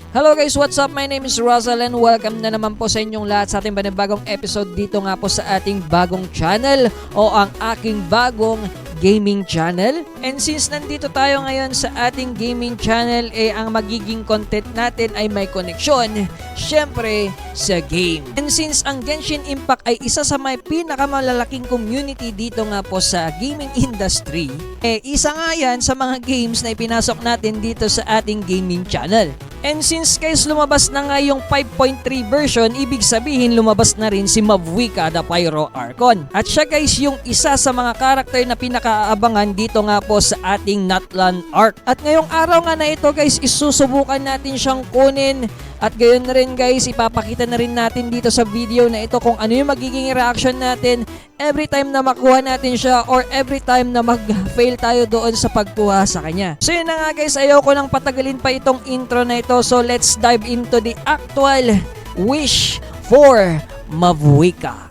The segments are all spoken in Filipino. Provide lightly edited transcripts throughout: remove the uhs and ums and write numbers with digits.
Hello guys, what's up? My name is Russell and welcome na naman po sa inyong lahat sa ating panibagong episode dito nga po sa ating bagong channel o ang aking bagong gaming channel. And since nandito tayo ngayon sa ating gaming channel, ang magiging content natin ay may koneksyon, syempre, sa game. And since ang Genshin Impact ay isa sa may pinakamalalaking community dito nga po sa gaming industry, isa nga yan sa mga games na ipinasok natin dito sa ating gaming channel. And since guys lumabas na nga yung 5.3 version, ibig sabihin lumabas na rin si Mavuika the Pyro Archon. At siya guys yung isa sa mga karakter na pinakaabangan dito nga po sa ating Natlan arc. At ngayong araw nga na ito guys, isusubukan natin siyang kunin. At gayon na rin guys, ipapakita na rin natin dito sa video na ito kung ano yung magiging reaction natin every time na makuha natin siya or every time na mag-fail tayo doon sa pagkuha sa kanya. So yun na nga guys, ayaw ko nang patagalin pa itong intro na ito. So let's dive into the actual wish for Mavuika.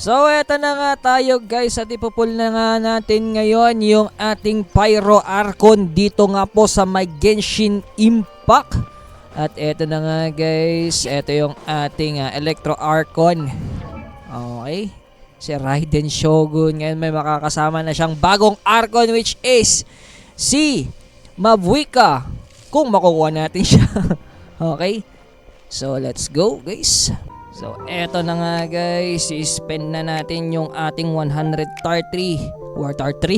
So eto na nga tayo guys at ipupull na nga natin ngayon yung ating Pyro Archon dito nga po sa may Genshin Impact. At eto na nga guys, eto yung ating Electro Archon. Okay, si Raiden Shogun. Ngayon may makakasama na siyang bagong Archon which is si Mavuika kung makukuha natin siya. Okay, so let's go guys. So eto na nga guys, i-spend na natin yung ating 100 tar 3 or tar 3.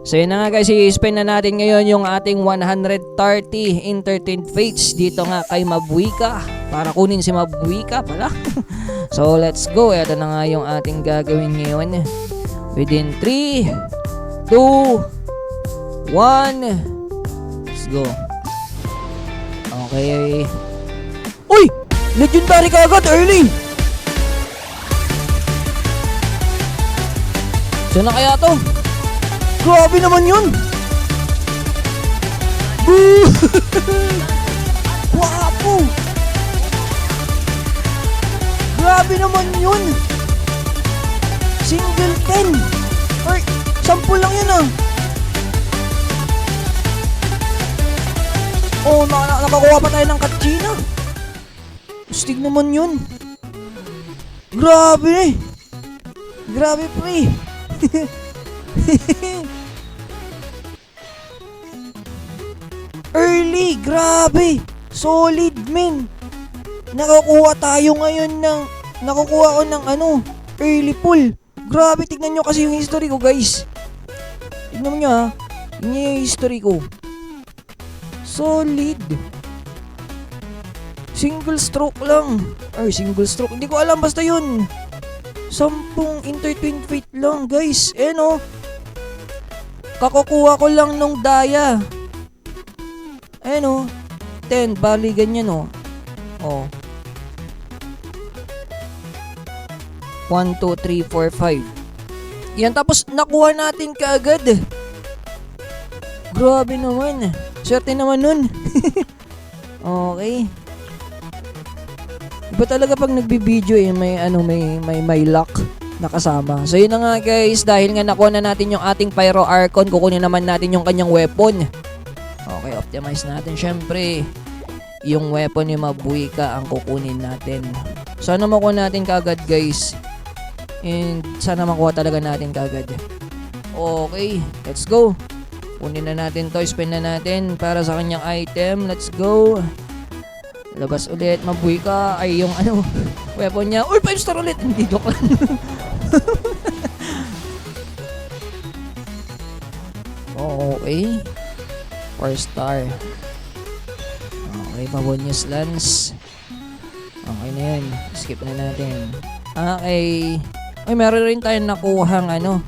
So yun na nga guys, i-spend na natin ngayon yung ating 130 entertained fates dito nga kay Mavuika para kunin si Mavuika pala. So let's go, eto na nga yung ating gagawin ngayon. Within 3, 2, 1, let's go. Okay. Uy! Legendary ka agad early! Saan na kaya to? Grabe naman yun! Boo! Wapo! Grabe naman yun! Single 10! Ay, 10 lang yun ah! Oh, nakakuha pa tayo ng Kachina! Stig naman yun. Grabe. Grabe pre. Early. Grabe. Solid men. Nakukuha tayo ngayon ng nakukuha ko ng early pull. Grabe, tignan nyo kasi yung history ko guys. Tignan nyo ha. Tignan yung history ko. Solid. Single stroke lang. Ay, single stroke. Hindi ko alam, basta yun. 10 entertained fate lang, guys. Kakukuha ko lang nung daya. 10, bali ganyan Oh. 1, 2, 3, 4, 5. Yan, tapos nakuha natin kaagad. Grabe naman. Swerte naman nun. Okay. Iba talaga pag nagbibideo may luck na kasama. So yun na nga guys, dahil nga nakuha na natin yung ating Pyro Archon, kukunin naman natin yung kanyang weapon. Okay, optimize natin syempre. Yung weapon ni Mavuika ang kukunin natin. Sana makuha natin kaagad guys. And sana makuha talaga natin kaagad. Okay, let's go. Kunin na natin to, spend na natin para sa kanyang item. Let's go. Labas ulit, Mavuika ay yung weapon niya. Uy, 5 star ulit. Hindi, joke lang. Okay. 4 star. Okay, Pavonius Lance. Okay na yan. Skip na natin. Okay. Ay, meron rin tayong nakuhang ano.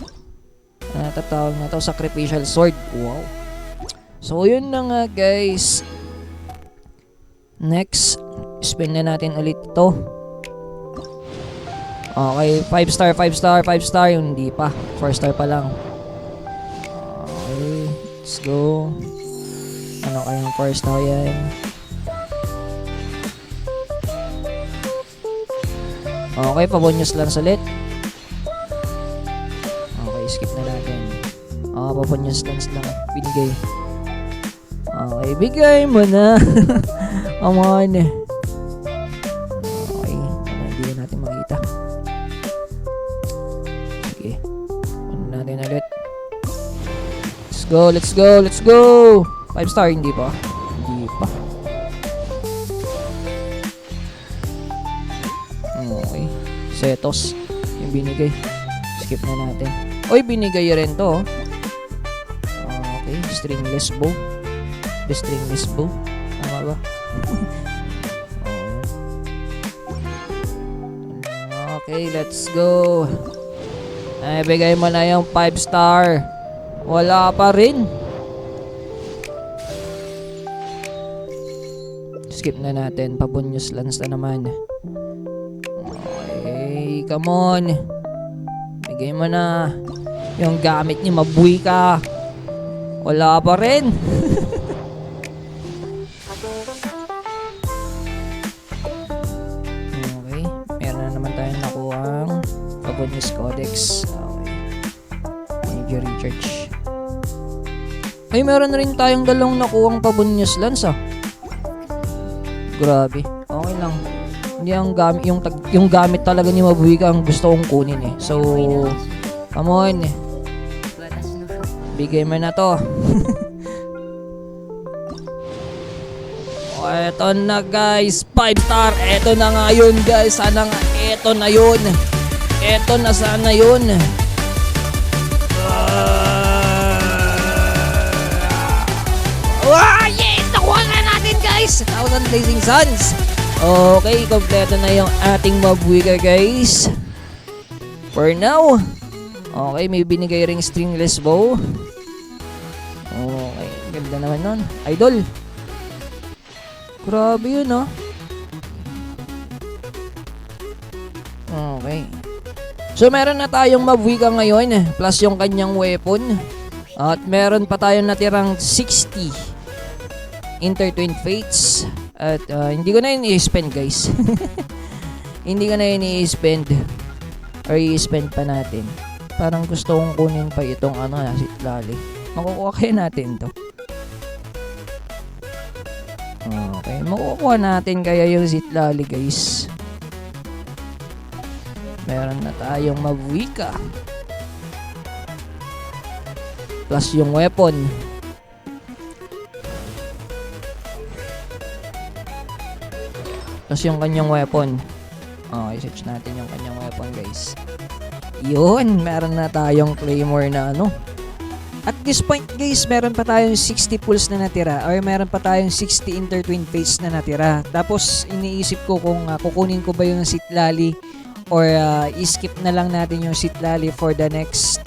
Tatawag na to, sacrificial sword. Wow. So, yun na nga guys. Next, spin na natin ulit ito. Okay, 5 star, 5 star, 5 star. Hindi pa, 4 star pa lang. Okay, let's go. Ano kayang 4 star yan? Okay, pabonyos lang ulit. Okay, skip na natin. Pabonyos lang binigay. Okay, bigay mo na. Come on. Okay, hindi na natin makita. Sige, ano natin ulit. Let's go, let's go, let's go. 5 star, hindi pa. Hindi pa. Okay, setos yung binigay. Skip na natin. Oy, binigay rin to. Okay, stringless bow. The stringless bow. Tama ba? Okay, let's go. Ay, bigay mo na yung 5 star. Wala pa rin. Skip na natin. Pabonyos lance na naman. Okay, come on. Bigay mo na. Yung gamit niya, mabuhay ka. Wala pa rin. Okay, meron na naman tayong nakuhang Pabonyos Codex. Okay, major recharge. Ay, meron na rin tayong dalawang nakuhang Pabonyos lance Grabe, okay lang. Hindi ang gamit, yung gamit talaga ni Mabuika ang gusto kong kunin eh. So, come on. Bigay mo na to. Eto na guys, 5 star. Eto na nga yun guys. Sana nga, eto na yun. Eto na sana yun. Yes! Nakuha nga natin guys! 1,000 Blazing Suns. Okay, kompleto na yung ating Mabuika guys. For now. Okay, may binigay ring stringless bow. Okay, ganda naman nun. Idol. Grabe yun, no? Okay. So, meron na tayong Mabuika ngayon, plus yung kanyang weapon. At meron pa tayong natirang 60 Intertwined Fates. At hindi ko na yun i-spend, guys. Hindi ko na yun i-spend. Or i-spend pa natin. Parang gusto kong kunin pa itong Sitlali. Makukuha kaya natin to. Okay, makukuha natin kaya yung Sitlali guys. Meron na tayong Mabuika. Plus yung weapon. Plus yung kanyang weapon. Okay, search natin yung kanyang weapon guys. Yun, meron na tayong claymore na At this point guys, meron pa tayong 60 pulls na natira or meron pa tayong 60 intertwined fates na natira. Tapos iniisip ko kung kukunin ko ba yung Sitlali or i-skip na lang natin yung Sitlali for the next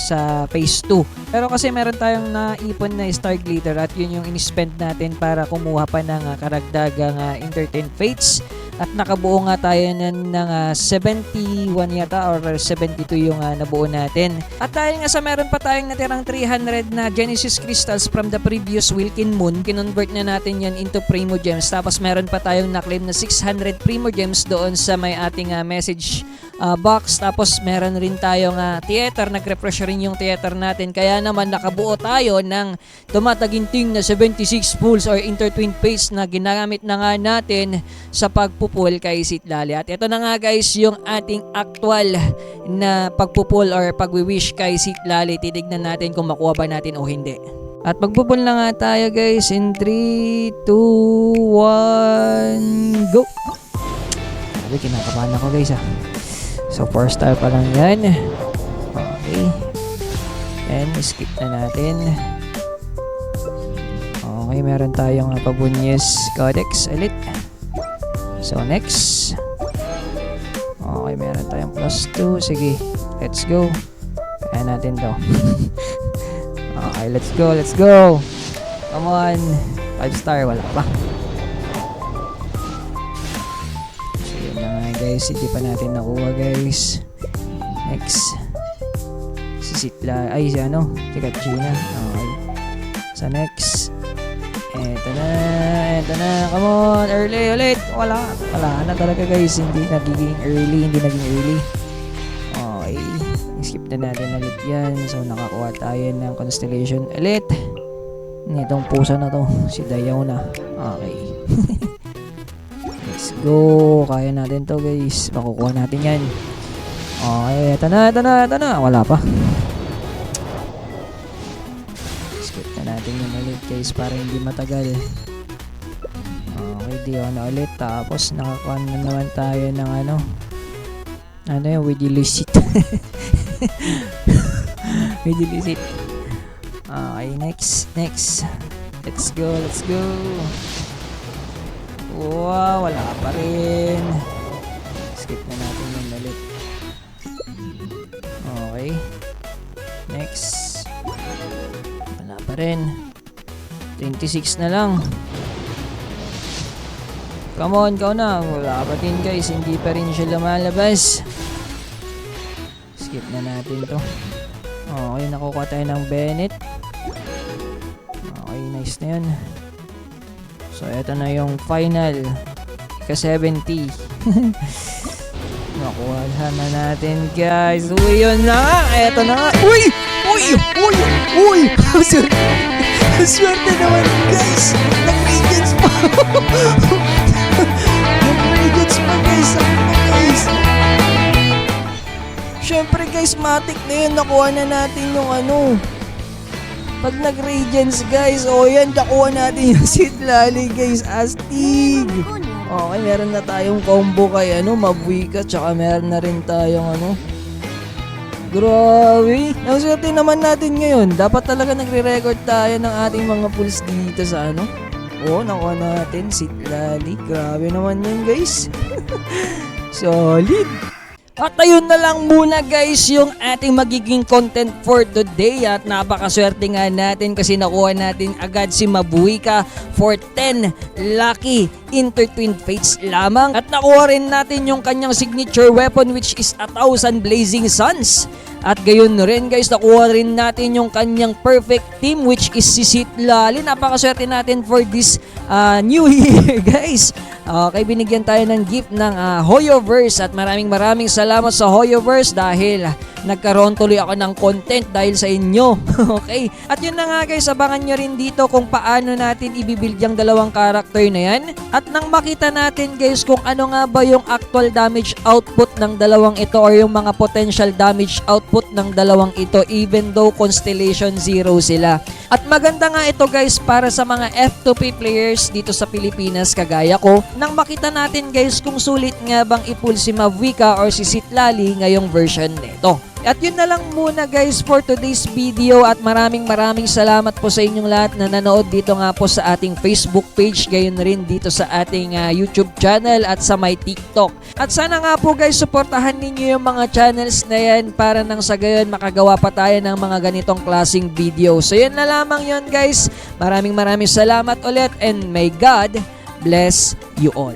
sa phase 2. Pero kasi meron tayong naipon na Star Glitter at yun yung in-spend natin para kumuha pa ng karagdagang intertwined fates. At nakabuo nga tayo ng 71 yata or 72 yung nabuo natin. At dahil nga sa meron pa tayong natirang 300 na Genesis Crystals from the previous Wilkin Moon, kinonvert na natin yan into Primo Gems. Tapos meron pa tayong na-claim na 600 Primo Gems doon sa may ating message box. Tapos meron rin tayong theater, nag-refresh rin yung theater natin. Kaya naman nakabuo tayo ng tumataginting na 76 pulls or intertwined fates na ginagamit na nga natin sa pagpupul kay Sitlali. At ito na nga guys yung ating actual na pagpupul or pagwi-wish kay Sitlali. Titignan natin kung makuha ba natin o hindi. At magpupul na nga tayo guys in 3, 2, 1, go! Sabi, kinakabahan ako guys So 4 star pa lang yan. Okay. And skip na natin. Okay, meron tayong Pabonyos Codex ulit. So next. Okay, meron tayong +2. Sige, let's go. Kaya natin to. Okay, let's go, let's go. Come on. 5 star, wala pa. So yun na nga guys, hindi pa natin nakuha guys. Next. Si Sitla, ay si ano, si Katrina. Okay. Sa next. Eto na, come on, early ulit. Wala na talaga guys, hindi naging early. Okay. Skip na natin ulit yan. So nakakuha tayo ng constellation ulit. Nitong pusa na to, si Dayaw na. Okay. Let's go. Kaya natin to guys. Makukuha natin yan. Okay, ito na. Wala pa. Skip na natin yung ulit guys para hindi matagal. Okay, di na ulit. Tapos nakakuha na naman tayo ng ano yung with illicit. With illicit. Okay, next. Let's go. Wow, wala pa rin. Skip na natin yung ulit. Okay. Next. Wala pa rin. 26 na lang. Come on, ikaw na. Wala pa din guys. Hindi pa rin siya lumalabas. Skip na natin to. Okay, nakukuha tayo ng Bennett. Okay, nice na yun. So, eto na yung final. Ika-70. Nakuha na natin guys. Uy, yun na nga. Eto na nga. Uy! Swerte naman guys. Nag-radiance pa. Nag-radiance pa guys. Syempre guys, matik na yun. Nakuha na natin yung ano. Pag nag-radiance guys, yan, nakuha natin yung Sitlali guys. Astig. Okay, meron na tayong combo kay Mabuika. Tsaka meron na rin tayong grabe. Ang swerte naman natin ngayon. Dapat talaga nagre-record tayo ng ating mga pulls dito sa nakuha natin Sitlali. Grabe naman yun guys. Solid. At ayun na lang muna guys yung ating magiging content for today. At napakaswerte nga natin kasi nakuha natin agad si Mabuika for 10 lucky Intertwin Fates lamang. At nakuha rin natin yung kanyang signature weapon which is 1,000 Blazing Suns. At gayon rin guys, nakuha rin natin yung kanyang perfect team which is si Sitlali. Napakaswerte natin for this new year guys. Okay, binigyan tayo ng gift ng Hoyoverse at maraming salamat sa Hoyoverse dahil nagkaroon tuloy ako ng content dahil sa inyo. Okay, at yun na nga guys, abangan nyo rin dito kung paano natin ibibuild yung dalawang character na yan. At nang makita natin guys kung ano nga ba yung actual damage output ng dalawang ito or yung mga potential damage output ng dalawang ito even though Constellation 0 sila. At maganda nga ito guys para sa mga F2P players dito sa Pilipinas kagaya ko. Nang makita natin guys kung sulit nga bang i-pull si Mabuika or si Sitlali ngayong version nito. At yun na lang muna guys for today's video at maraming salamat po sa inyong lahat na nanood dito nga po sa ating Facebook page, gayon rin dito sa ating YouTube channel at sa my TikTok. At sana nga po guys suportahan ninyo yung mga channels na yan para nang sa gayon makagawa pa tayo ng mga ganitong klaseng video. So yun na lamang yun guys, maraming salamat ulit and may God bless you all.